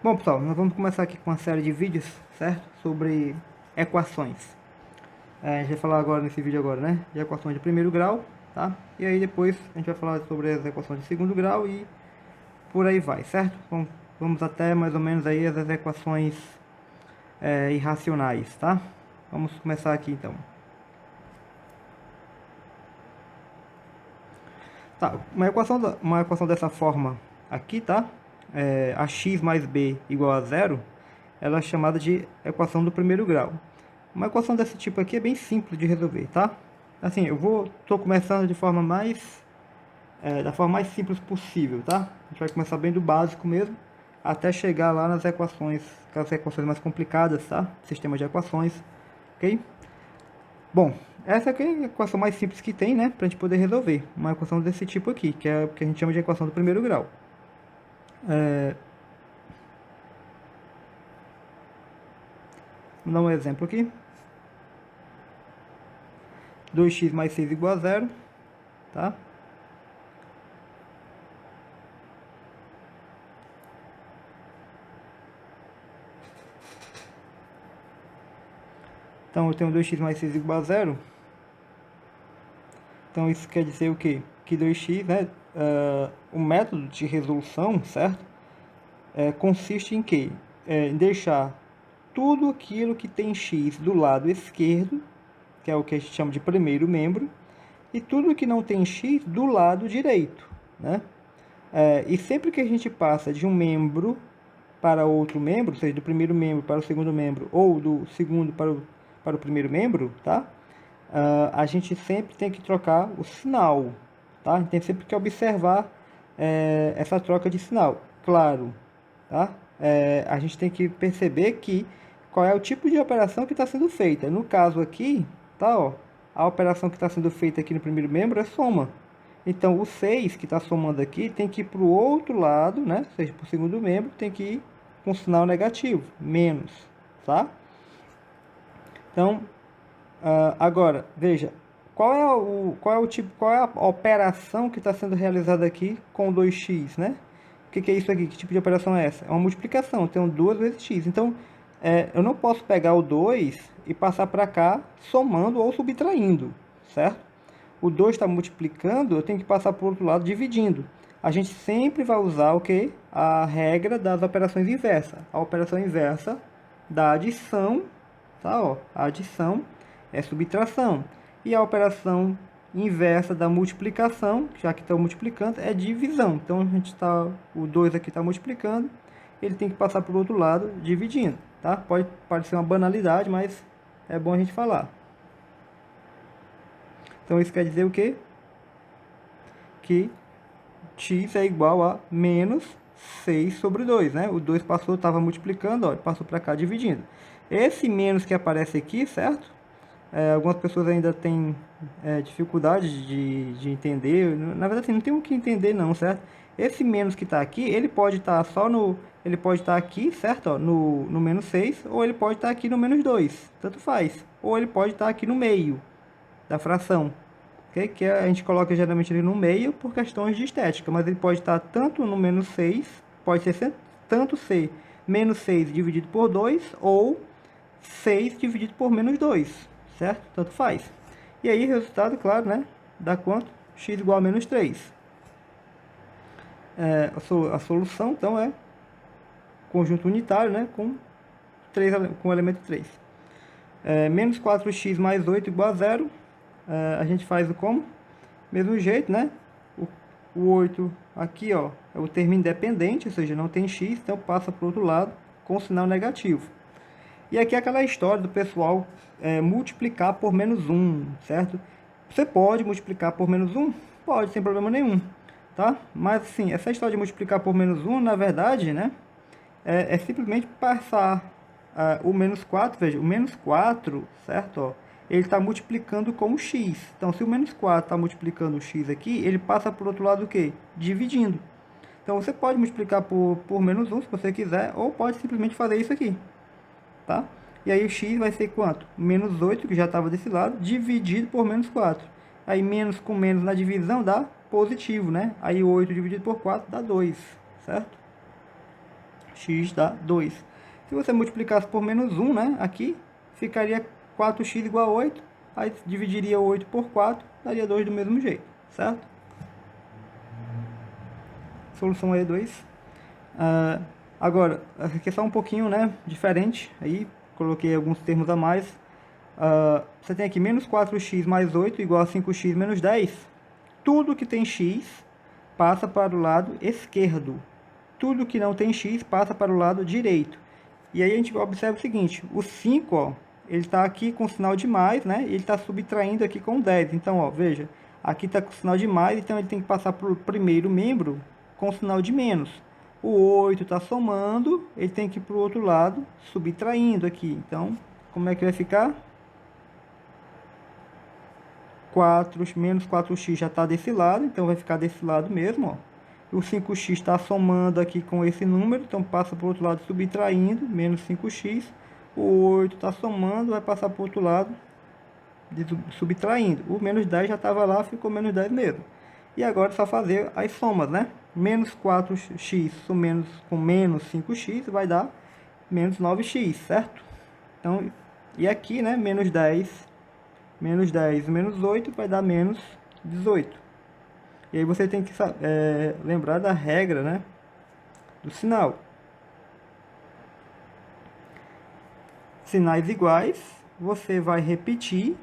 Bom, pessoal, nós vamos começar aqui com uma série de vídeos, certo? Sobre equações. A gente vai falar agora nesse vídeo agora, né? De equações de primeiro grau, tá? E aí depois a gente vai falar sobre as equações de segundo grau e por aí vai, certo? Vamos até mais ou menos aí as equações irracionais, tá? Vamos começar aqui então. Tá, uma equação dessa forma aqui, tá? Ax mais b igual a zero, ela é chamada de equação do primeiro grau. Uma equação desse tipo aqui é bem simples de resolver, tá? Assim, tô começando de forma da forma mais simples possível, tá? A gente vai começar bem do básico mesmo, até chegar lá nas equações, aquelas equações mais complicadas, tá? Sistema de equações, ok? Bom, essa aqui é a equação mais simples que tem, né? Pra gente poder resolver. Uma equação desse tipo aqui, que é o que a gente chama de equação do primeiro grau. Vou dar um exemplo aqui. 2x mais 6 igual a zero, tá? Então eu tenho 2x mais 6 igual a zero. Então isso quer dizer o quê? Que 2x, né? O método de resolução, certo? Consiste em quê? Em deixar tudo aquilo que tem x do lado esquerdo, que é o que a gente chama de primeiro membro, e tudo que não tem x do lado direito, né? E sempre que a gente passa de um membro para outro membro, ou seja, do primeiro membro para o segundo membro, ou do segundo para o primeiro membro, tá? A gente sempre tem que trocar o sinal, tá? A gente tem sempre que observar essa troca de sinal. Claro, tá? A gente tem que perceber qual é o tipo de operação que está sendo feita. No caso aqui, tá, ó, a operação que está sendo feita aqui no primeiro membro é soma. Então, o 6 que está somando aqui tem que ir para o outro lado, né? Ou seja, para o segundo membro, tem que ir com sinal negativo, menos, tá? Então, agora, veja, qual é a operação que está sendo realizada aqui com 2x, né? O que é isso aqui? Que tipo de operação é essa? É uma multiplicação, então 2 vezes x. Então, eu não posso pegar o 2 e passar para cá somando ou subtraindo, certo? O 2 está multiplicando, eu tenho que passar para o outro lado dividindo. A gente sempre vai usar o que? A regra das operações inversas. A operação inversa da adição, tá? Ó, a adição é subtração. E a operação inversa da multiplicação, já que está multiplicando, é divisão. Então, o 2 aqui está multiplicando, ele tem que passar para o outro lado dividindo, tá? Pode parecer uma banalidade, mas é bom a gente falar. Então, isso quer dizer o quê? Que x é igual a menos 6 sobre 2, né? O 2 passou, estava multiplicando, ó, passou para cá dividindo. Esse menos que aparece aqui, certo? Algumas pessoas ainda têm dificuldade de entender. Na verdade, assim, não tem o que entender não, certo? Esse menos que está aqui, ele pode estar ele pode estar aqui, certo? Ó, no menos 6, ou ele pode estar aqui no menos 2, tanto faz. Ou ele pode estar aqui no meio da fração, okay? Que a gente coloca geralmente ele no meio por questões de estética, mas ele pode estar tanto no menos 6, pode ser tanto ser menos 6 dividido por 2, ou 6 dividido por menos 2, certo? Tanto faz. E aí, o resultado, claro, né? Dá quanto? X igual a menos 3. A solução, então, é conjunto unitário, né? Com o elemento 3. Menos 4x mais 8 igual a 0. A gente faz o como? Mesmo jeito, né? O 8 aqui, ó, é o termo independente, ou seja, não tem x, então passa para o outro lado com sinal negativo. E aqui é aquela história do pessoal multiplicar por menos 1, certo? Você pode multiplicar por menos 1? Pode, sem problema nenhum, tá? Mas, assim, essa história de multiplicar por menos 1, na verdade, né? É simplesmente passar o menos 4, veja, o menos 4, certo? Ó, ele está multiplicando com o x. Então, se o menos 4 está multiplicando o x aqui, ele passa por outro lado o quê? Dividindo. Então, você pode multiplicar por menos 1, se você quiser, ou pode simplesmente fazer isso aqui, tá? E aí o x vai ser quanto? Menos 8, que já estava desse lado, dividido por menos 4. Aí menos com menos na divisão dá positivo, né? Aí 8 dividido por 4 dá 2, certo? x dá 2. Se você multiplicasse por menos 1, né, aqui, ficaria 4x igual a 8. Aí dividiria 8 por 4, daria 2 do mesmo jeito, certo? Solução E2. Agora, aqui é só um pouquinho, né, diferente. Aí, coloquei alguns termos a mais. Você tem aqui menos 4x mais 8 igual a 5x menos 10. Tudo que tem x passa para o lado esquerdo. Tudo que não tem x passa para o lado direito. E aí a gente observa o seguinte, o 5, ó, ele está aqui com sinal de mais, né? E ele está subtraindo aqui com 10. Então, ó, veja, aqui está com sinal de mais, então ele tem que passar para o primeiro membro com sinal de menos. O 8 está somando, ele tem que ir para o outro lado, subtraindo aqui. Então, como é que vai ficar? 4, menos 4x já está desse lado, então vai ficar desse lado mesmo, ó. O 5x está somando aqui com esse número, então passa para o outro lado subtraindo, menos 5x. O 8 está somando, vai passar para o outro lado subtraindo. O menos 10 já estava lá, ficou menos 10 mesmo. E agora é só fazer as somas, né? Menos 4x com menos 5x vai dar menos 9x, certo? Então, e aqui, né, menos 10 menos 8 vai dar menos 18. E aí você tem que lembrar da regra, né, do sinal. Sinais iguais, você vai repetir,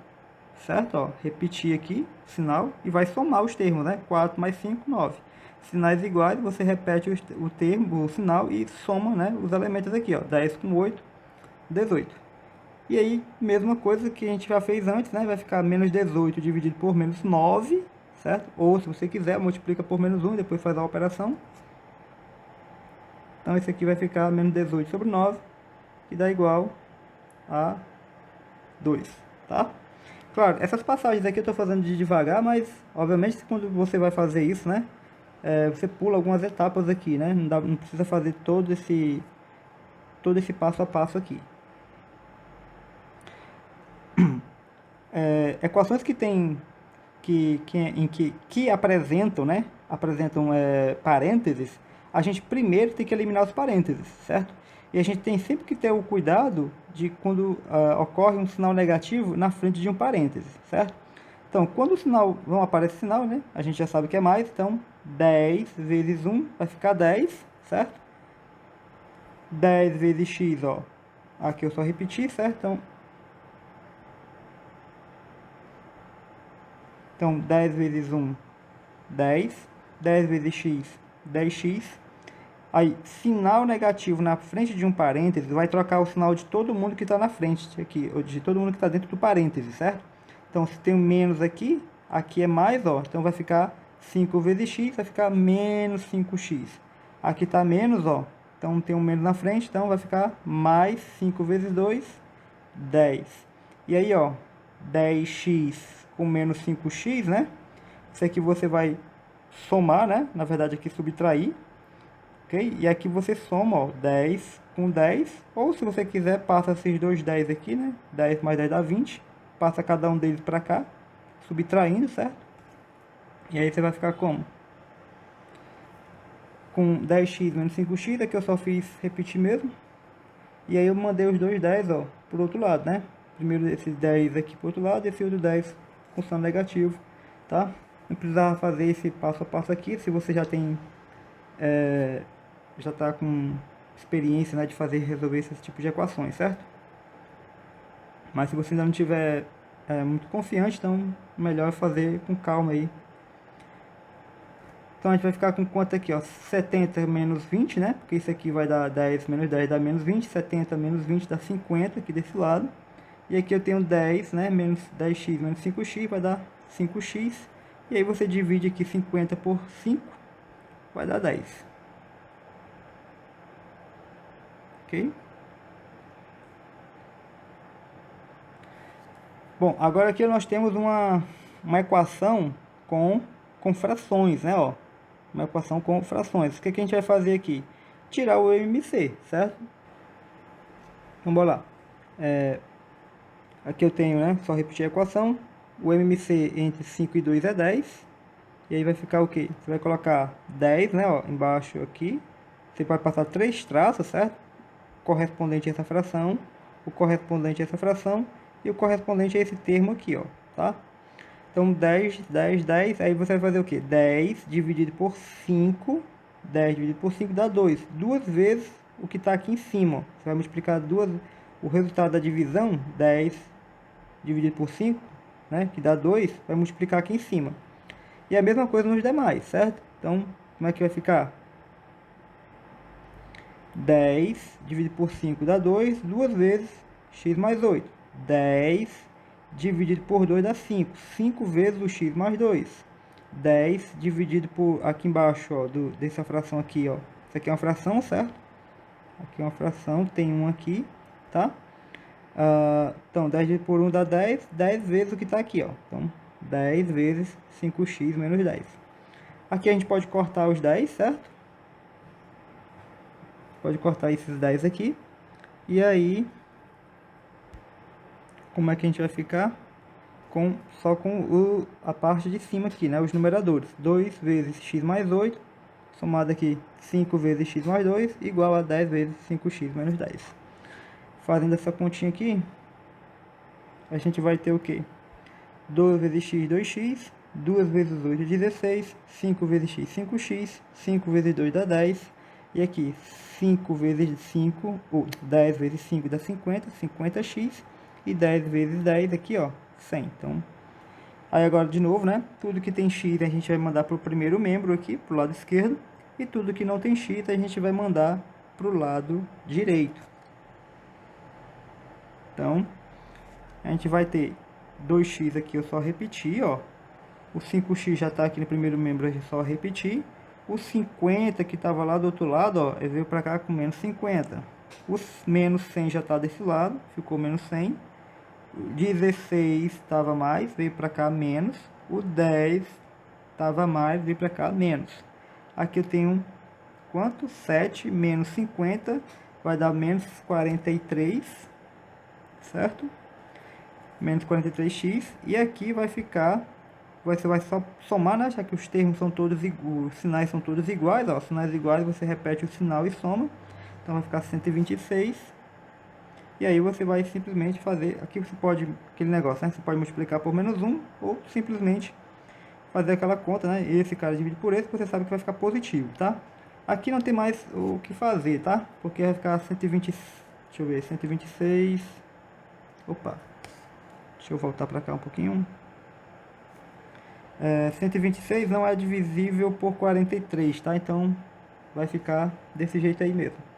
certo? Ó, repetir aqui o sinal e vai somar os termos, né? 4 mais 5, 9. Sinais iguais, você repete o termo, o sinal e soma, né, os elementos aqui, ó. 10 com 8, 18. E aí, mesma coisa que a gente já fez antes, né? Vai ficar menos 18 dividido por menos 9, certo? Ou, se você quiser, multiplica por menos 1 e depois faz a operação. Então, esse aqui vai ficar menos 18 sobre 9, que dá igual a 2, tá? Claro, essas passagens aqui eu estou fazendo de devagar, mas, obviamente, quando você vai fazer isso, né? Você pula algumas etapas aqui, né? Não precisa fazer todo esse passo a passo aqui. Equações que apresentam, né? Apresentam parênteses, a gente primeiro tem que eliminar os parênteses, certo? E a gente tem sempre que ter o cuidado de quando ocorre um sinal negativo na frente de um parêntese, certo? Então, quando o sinal não aparece sinal, né? A gente já sabe que é mais, então 10 vezes 1 vai ficar 10, certo? 10 vezes x, ó. Aqui eu só repeti, certo? Então, 10 vezes 1, 10. 10 vezes x, 10x. Aí, sinal negativo na frente de um parêntese vai trocar o sinal de todo mundo que está na frente aqui, ou de todo mundo que está dentro do parêntese, certo? Então, se tem um menos aqui, aqui é mais, ó. Então, vai ficar 5 vezes x, vai ficar menos 5x. Aqui está menos, ó. Então, tem um menos na frente, então vai ficar mais 5 vezes 2, 10. E aí, ó, 10x com menos 5x, né? Isso aqui você vai somar, né? Na verdade, aqui subtrair. Ok? E aqui você soma, ó, 10 com 10. Ou, se você quiser, passa esses dois 10 aqui, né? 10 mais 10 dá 20. Passa cada um deles para cá, subtraindo, certo? E aí você vai ficar como? Com 10x menos 5x, aqui eu só fiz repetir mesmo. E aí eu mandei os dois 10, ó, pro outro lado, né? Primeiro esse 10 aqui pro outro lado, e esse outro 10 com sinal negativo, tá? Não precisava fazer esse passo a passo aqui, se você já tem, já está com experiência, né, de resolver esse tipo de equações, certo? Mas se você ainda não tiver muito confiante, então melhor fazer com calma aí. Então a gente vai ficar com quanto aqui, ó? 70 menos 20, né? Porque isso aqui vai dar 10 menos 10 dá menos 20. 70 menos 20 dá 50 aqui desse lado. E aqui eu tenho 10, né? Menos 10x menos 5x vai dar 5x. E aí você divide aqui 50 por 5, vai dar 10. Ok? Bom, agora aqui nós temos uma equação com frações, né? Ó, uma equação com frações. O que a gente vai fazer aqui? Tirar o MMC, certo? Então, bora lá. Aqui eu tenho, né? Só repetir a equação. O MMC entre 5 e 2 é 10. E aí vai ficar o quê? Você vai colocar 10, né? Ó, embaixo aqui. você pode passar 3 traços, certo? Correspondente a essa fração, o correspondente a essa fração e o correspondente a esse termo aqui, ó, tá? Então, 10, 10, 10, aí você vai fazer o quê? 10 dividido por 5, 10 dividido por 5 dá 2. Duas vezes o que está aqui em cima, ó. Você vai multiplicar o resultado da divisão, 10 dividido por 5, né, que dá 2, vai multiplicar aqui em cima. E a mesma coisa nos demais, certo? Então, como é que vai ficar? 10 dividido por 5 dá 2, duas vezes x mais 8. 10 dividido por 2 dá 5. 5 vezes o x mais 2. 10 dividido por, aqui embaixo, ó, dessa fração aqui, ó. Isso aqui é uma fração, certo? Aqui é uma fração, tem um aqui, tá? Então, 10 dividido por 1 dá 10, 10 vezes o que está aqui, ó. Então, 10 vezes 5x menos 10. Aqui a gente pode cortar os 10, certo? Pode cortar esses 10 aqui. E aí, como é que a gente vai ficar? Só com a parte de cima aqui, né? Os numeradores. 2 vezes x mais 8, somado aqui 5 vezes x mais 2, igual a 10 vezes 5x menos 10. Fazendo essa continha aqui, a gente vai ter o quê? 2 vezes x, 2x. 2 vezes 8 é 16. 5 vezes x, 5x. 5 vezes 2 dá 10. E aqui, 5 vezes 5, ou 10 vezes 5 dá 50, 50x. E 10 vezes 10 aqui, ó, 100. Então, aí agora de novo, né? Tudo que tem x a gente vai mandar para o primeiro membro aqui, para o lado esquerdo. E tudo que não tem x a gente vai mandar para o lado direito. Então, a gente vai ter 2x aqui, eu só repetir, ó. O 5x já está aqui no primeiro membro, a gente só repetir. O 50 que estava lá do outro lado, ó, veio para cá com menos 50. O menos 100 já está desse lado, ficou menos 100. O 16 estava mais, veio para cá menos. O 10 estava mais, veio para cá menos. Aqui eu tenho quanto? 7 menos 50 vai dar menos 43, certo? Menos 43x. E aqui vai ficar, você vai só somar, né? Já que os termos são todos os sinais são todos iguais, ó. Sinais iguais, você repete o sinal e soma. Então vai ficar 126. E aí você vai simplesmente fazer, aqui você pode, aquele negócio, né? Você pode multiplicar por menos 1 ou simplesmente fazer aquela conta, né? Esse cara divide por esse, você sabe que vai ficar positivo, tá? Aqui não tem mais o que fazer, tá? Porque vai ficar 120, deixa eu ver, 126. Opa. Deixa eu voltar para cá um pouquinho. 126 não é divisível por 43, tá? Então vai ficar desse jeito aí mesmo.